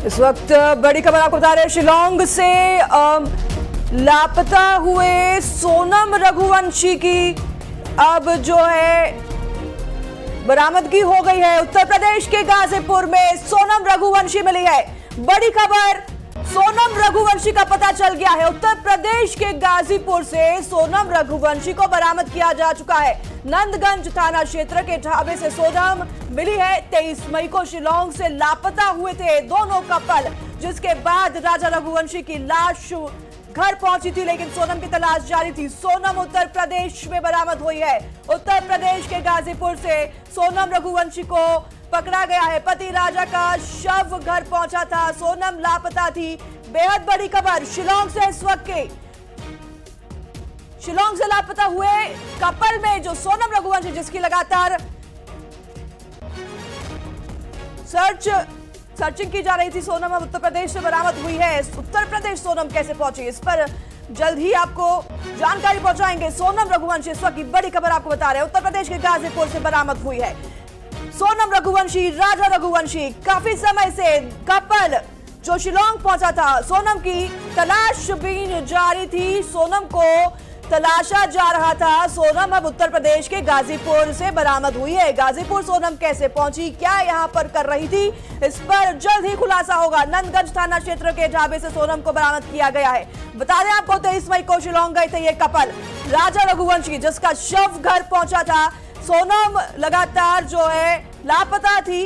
इस वक्त बड़ी खबर आपको बता रहे हैं शिलांग से लापता हुए सोनम रघुवंशी की अब जो है बरामदगी हो गई है। उत्तर प्रदेश के गाजीपुर में सोनम रघुवंशी मिली है। बड़ी खबर, सोनम रघुवंशी का पता चल गया है। उत्तर प्रदेश के गाजीपुर से सोनम रघुवंशी को बरामद किया जा चुका है। नंदगंज थाना क्षेत्र के ढाबे से सोनम मिली है। 23 मई को शिलांग से लापता हुए थे दोनों कपल, जिसके बाद राजा रघुवंशी की लाश घर पहुंची थी, लेकिन सोनम की तलाश जारी थी। सोनम उत्तर प्रदेश में बरामद हुई है। उत्तर प्रदेश के गाजीपुर से सोनम रघुवंशी को पकड़ा गया है। पति राजा का शव घर पहुंचा था, सोनम लापता थी। बेहद बड़ी खबर शिलांग से इस वक्त के शिलांग से लापता हुए कपल में जो सोनम रघुवंशी, जिसकी लगातार सर्चिंग की जा रही थी, सोनम अब उत्तर प्रदेश से बरामद हुई है। उत्तर प्रदेश सोनम कैसे पहुंची, इस पर जल्द ही आपको जानकारी पहुंचाएंगे। सोनम रघुवंशी इस वक्त की बड़ी खबर आपको बता रहे हैं। उत्तर प्रदेश के गाजीपुर से बरामद हुई है सोनम रघुवंशी, राजा रघुवंशी। काफी समय से कपल जो शिलांग पहुंचा था, सोनम की तलाश भी जारी थी। सोनम को तलाशा जा रहा था। सोनम अब उत्तर प्रदेश के गाजीपुर से बरामद हुई है। गाजीपुर सोनम कैसे पहुंची, क्या यहां पर कर रही थी, इस पर जल्द ही खुलासा होगा। नंदगंज थाना क्षेत्र के ढाबे से सोनम को बरामद किया गया है। बता दें आपको, 23 मई को शिलांग गए थे ये कपल, राजा रघुवंशी, जिसका शव घर पहुंचा था। सोनम लगातार जो है लापता थी।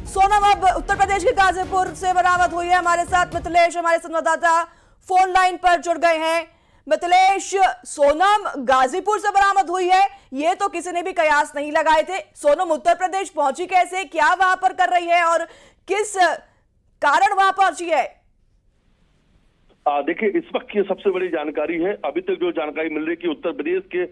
सोनम अब उत्तर प्रदेश के गाजीपुर से बरामद हुई है। हमारे साथ मिथिलेश, हमारे संवाददाता, फोन लाइन पर जुड़ गए हैं। मिथिलेश, सोनम गाजीपुर से बरामद हुई है, ये तो किसी ने भी कयास नहीं लगाए थे। सोनम उत्तर प्रदेश पहुंची कैसे, क्या वहां पर कर रही है और किस कारण वहां पहुंची है? देखिए, इस वक्त की सबसे बड़ी जानकारी है, अभी तक जो जानकारी मिल रही है कि उत्तर प्रदेश के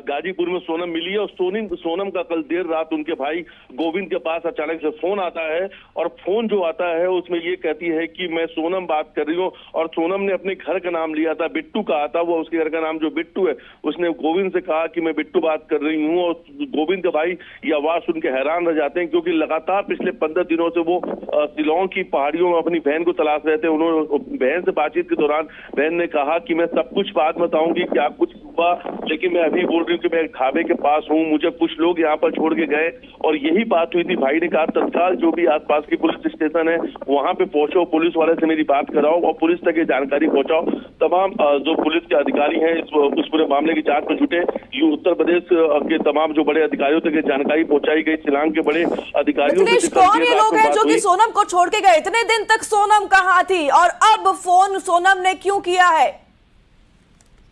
गाजीपुर में सोनम मिली है। और सोनम का कल देर रात उनके भाई गोविंद के पास अचानक से फोन आता है, और फोन जो आता है उसमें ये कहती है कि मैं सोनम बात कर रही हूँ। और सोनम ने अपने घर का नाम लिया था, बिट्टू कहा था। वो उसके घर का नाम जो बिट्टू है, उसने गोविंद से कहा कि मैं बिट्टू बात कर रही हूँ। और गोविंद के भाई ये आवाज सुन के हैरान रह जाते हैं, क्योंकि लगातार पिछले 15 दिनों से वो शिलांग की पहाड़ियों में अपनी बहन को तलाश रहे थे। उन्होंने बहन से बातचीत के दौरान बहन ने कहा कि मैं सब कुछ बात बताऊंगी, क्या कुछ हुआ, लेकिन मैं अभी बोल रही हूँ कि मैं एक ढाबे के पास हूँ, मुझे कुछ लोग यहाँ पर छोड़ के गए। और यही बात हुई थी। भाई ने कहा तत्काल जो भी आसपास की पुलिस स्टेशन है वहां पे पहुंचो, पुलिस वाले से मेरी बात कराओ और पुलिस तक ये जानकारी पहुंचाओ। तमाम जो पुलिस के अधिकारी हैं उस पूरे मामले की जांच में जुटे। ये उत्तर प्रदेश के तमाम जो बड़े अधिकारियों तक ये जानकारी पहुंचाई गई। शिलांग के बड़े अधिकारियों से कौन ये लोग हैं जो कि सोनम को छोड़ के गए? इतने दिन तक सोनम कहाँ थी और अब फोन सोनम ने क्यों किया है?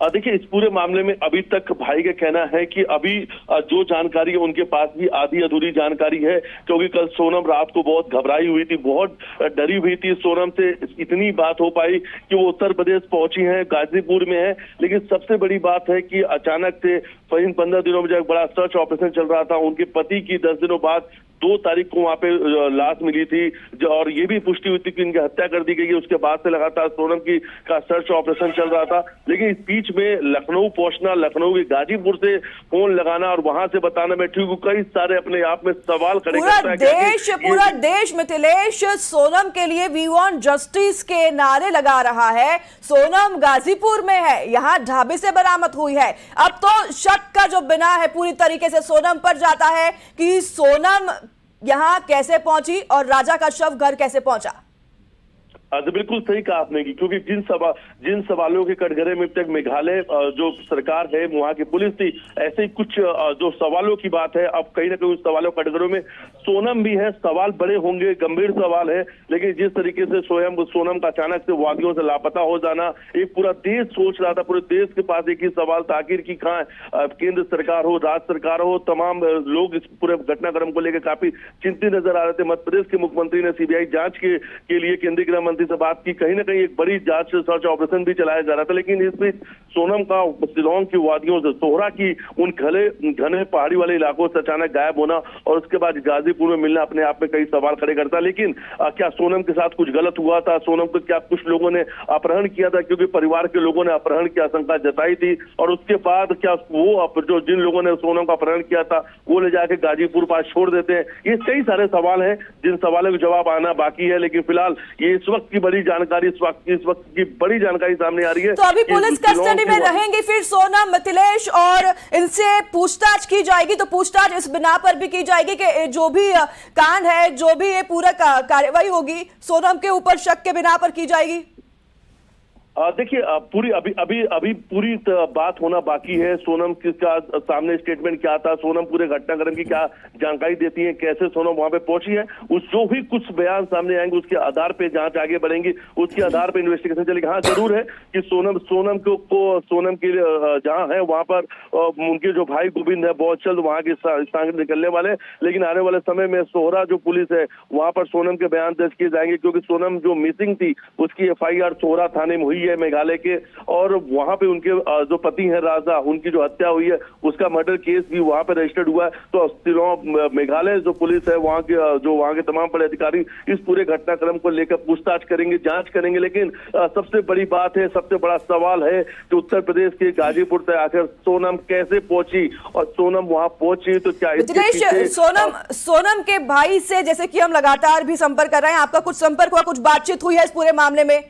देखिए, इस पूरे मामले में अभी तक भाई का कहना है कि अभी जो जानकारी है उनके पास भी आधी अधूरी जानकारी है, क्योंकि कल सोनम रात को बहुत घबराई हुई थी, बहुत डरी हुई थी। सोनम से इतनी बात हो पाई कि वो उत्तर प्रदेश पहुंची हैं, गाजीपुर में है। लेकिन सबसे बड़ी बात है कि अचानक से इन 15 दिनों में जब बड़ा सर्च ऑपरेशन चल रहा था, उनके पति की 10 दिनों बाद 2 तारीख को वहां पे लाश मिली थी, और ये भी पुष्टि हुई थी कि इनकी हत्या कर दी गई। उसके बाद से लगातार सोनम का सर्च ऑपरेशन चल रहा था। लेकिन इस बीच में लखनऊ पहुंचना, लखनऊ के गाजीपुर से फोन लगाना और वहां से बताना मैं ठीक हूँ, कई सारे अपने आप में सवाल खड़े करता है। पूरा देश मिथिलेश सोनम के लिए वी वांट जस्टिस के नारे लगा रहा है। सोनम गाजीपुर में है, यहाँ ढाबे से बरामद हुई है। अब तो शक का जो बिना है पूरी तरीके से सोनम पर जाता है कि सोनम यहां कैसे पहुंची और राजा का शव घर कैसे पहुंचा। बिल्कुल सही कहा आपने कि क्योंकि जिन सवालों के कटघरे में तक मेघालय जो सरकार है, वहां की पुलिस थी, ऐसे ही कुछ जो सवालों की बात है। अब कहीं ना कहीं उस सवालों के कटघरों में सोनम भी है। सवाल बड़े होंगे, गंभीर सवाल है, लेकिन जिस तरीके से सोनम का अचानक से वादियों से लापता हो जाना, एक पूरा देश सोच रहा था, पूरे देश के पास एक ही सवाल था, आखिर की कहाँ केंद्र सरकार हो, राज्य सरकार हो, तमाम लोग इस पूरे घटनाक्रम को लेकर काफी चिंतित नजर आ रहे थे। मध्य प्रदेश के मुख्यमंत्री ने सीबीआई जांच के लिए केंद्रीय गृह मंत्री पति से बात की। कहीं ना कहीं एक बड़ी जांच सर्च ऑपरेशन भी चलाया जा रहा था, लेकिन इस बीच सोनम का शिलांग की वादियों से, सोहरा की उन घने पहाड़ी वाले इलाकों से अचानक गायब होना और उसके बाद गाजीपुर में मिलना अपने आप में कई सवाल खड़े करता है। लेकिन क्या सोनम के साथ कुछ गलत हुआ था? सोनम को क्या कुछ लोगों ने अपहरण किया था? क्योंकि परिवार के लोगों ने अपहरण की आशंका जताई थी, और उसके बाद क्या वो जो जिन लोगों ने सोनम का अपहरण किया था वो ले जाके गाजीपुर पास छोड़ देते हैं? ये कई सारे सवाल हैं जिन सवालों के जवाब आना बाकी है। लेकिन फिलहाल ये इस वक्त की बड़ी जानकारी, इस वक्त की बड़ी जानकारी सामने आ रही है। तो अभी पुलिस कस्टडी में रहेंगे फिर सोनम, मिथिलेश, और इनसे पूछताछ की जाएगी। तो पूछताछ इस बिना पर भी की जाएगी कि जो भी कांड है, जो भी ये पूरा कार्रवाई होगी, सोनम के ऊपर शक के बिना पर की जाएगी। देखिए, पूरी अभी पूरी बात होना बाकी है। सोनम किसका सामने स्टेटमेंट क्या था, सोनम पूरे घटनाक्रम की क्या जानकारी देती है, कैसे सोनम वहां पे पहुंची है, उस जो भी कुछ बयान सामने आएंगे उसके आधार पे जांच आगे बढ़ेंगी, उसके आधार पे इन्वेस्टिगेशन चलेगी। हाँ, जरूर है कि सोनम के जहां है वहां पर उनके जो भाई गोविंद है बहुत जल्द वहां के स्थान निकलने वाले, लेकिन आने वाले समय में सोहरा जो पुलिस है वहां पर सोनम के बयान दर्ज किए जाएंगे, क्योंकि सोनम जो मिसिंग थी उसकी FIR सोहरा थाने में हुई है मेघालय के, और वहां पे उनके जो पति हैं राजा, उनकी जो हत्या हुई है उसका मर्डर केस भी वहां पे रजिस्टर्ड हुआ है। तो मेघालय जो पुलिस है वहां के तमाम बड़े अधिकारी इस पूरे घटनाक्रम को लेकर पूछताछ करेंगे, जांच करेंगे। लेकिन सबसे बड़ी बात है, सबसे बड़ा सवाल है कि उत्तर प्रदेश के गाजीपुर तक आकर सोनम कैसे पहुंची, और सोनम वहां पहुंची तो क्या सोनम के भाई से जैसे कि हम लगातार भी संपर्क कर रहे हैं, आपका कुछ संपर्क हुआ, कुछ बातचीत हुई है इस पूरे मामले में?